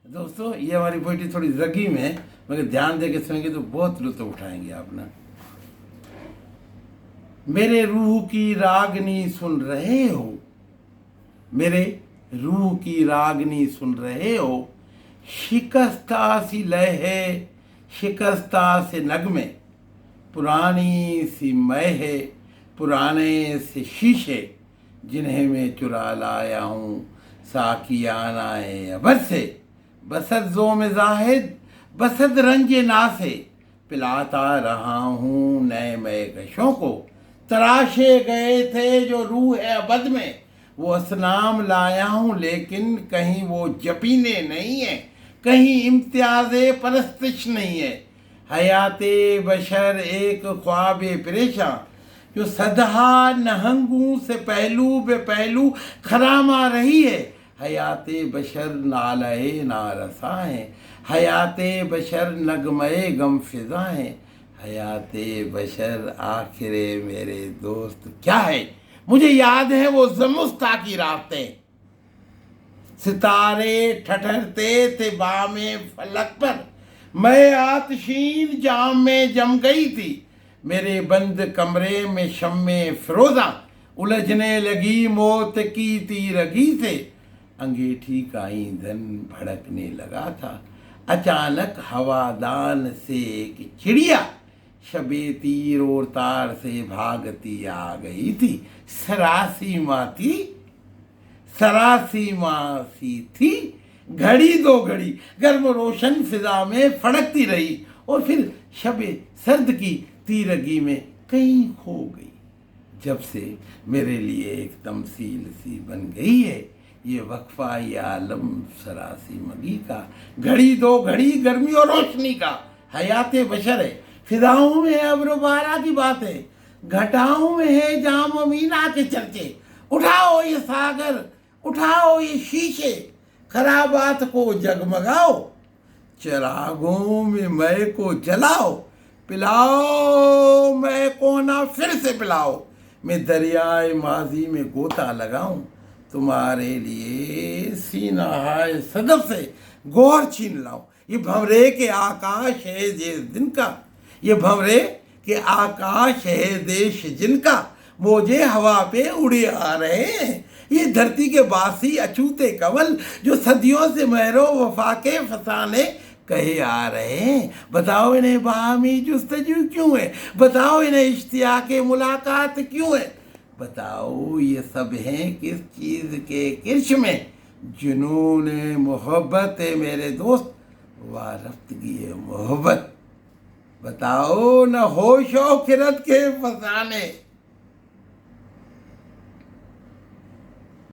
दोस्तों ये हमारी पोइट्री थोड़ी रगी में है, मगर ध्यान दे के सुनेंगे तो बहुत लुत्फ उठाएंगे आप ना। मेरे रूह की रागनी सुन रहे हो, मेरे रूह की रागनी सुन रहे हो, शिकस्ता सी लय है, शिकस्ता से नगमे, पुरानी सी मय है, पुराने से शीशे, जिन्हें मैं चुरा लाया हूँ साकियानाए अबर से, बसत जो में जाहिद बसत रंजे नासे, पिलाता रहा हूँ नए मय कशों को, तराशे गए थे जो रूह है अबद में, वो असनाम लाया हूँ लेकिन कहीं वो जपीने नहीं है, कहीं इम्तियाज़े परस्तिश नहीं है। हयाते बशर एक ख्वाब परेशान, जो सदहा नहंगू से पहलू बे पहलू खरामा रही है। हयाते बशर नालए नारसा है, हयाते बशर नगमए गम फिजा है, हयाते बशर आखिरे मेरे दोस्त क्या है। मुझे याद है वो ज़मुस्ता की रातें, सितारे ठठरते थे बामे फलक पर, मैं आतशीन जाम में जम गई थी, मेरे बंद कमरे में शम्मे फिरोजा उलझने लगी मौत की तीरगी से, अंगीठी का ईंधन भड़कने लगा था, अचानक हवादान से एक चिड़िया शबे तीर और तार से भागती आ गई थी, सरासी माँ थी, सरासी माँ सी थी, घड़ी दो घड़ी गर्म रोशन फिजा में फड़कती रही और फिर शबे सर्द की तीरगी में कहीं खो गई। जब से मेरे लिए एक तमसील सी बन गई है ये वक्फा ये आलम सरासी मगी का, घड़ी दो घड़ी गर्मी और रोशनी का हयाते बशर है, फिजाओं में है अब्रोबारा की बातें, घटाओं में है जाम अमीना के चर्चे, उठाओ ये सागर उठाओ ये शीशे, खराबात को जगमगाओ, चिरागों में मय को जलाओ, पिलाओ मैं को ना फिर से पिलाओ, मैं दरियाए माजी में गोता लगाऊं, तुम्हारे लिए सीना हाय सदफ से गौर छीन लाऊं। ये भंवरे के आकाश है जिस दिन का, ये भंवरे के आकाश है देश जिनका, मोजे हवा पे उड़े आ रहे हैं, ये धरती के बासी अछूते कवल जो सदियों से महरो वफा के फसाने कहे आ रहे हैं। बताओ इन्हें बाहमी जुस्तजू क्यों है, बताओ इन्हें इश्तियाक़े मुलाकात क्यों है, बताओ ये सब हैं किस चीज़ के किर्श में, जुनून मोहब्बत है मेरे दोस्त वारफ्तगी है मोहब्बत, बताओ न होशो खिरत के फसाने।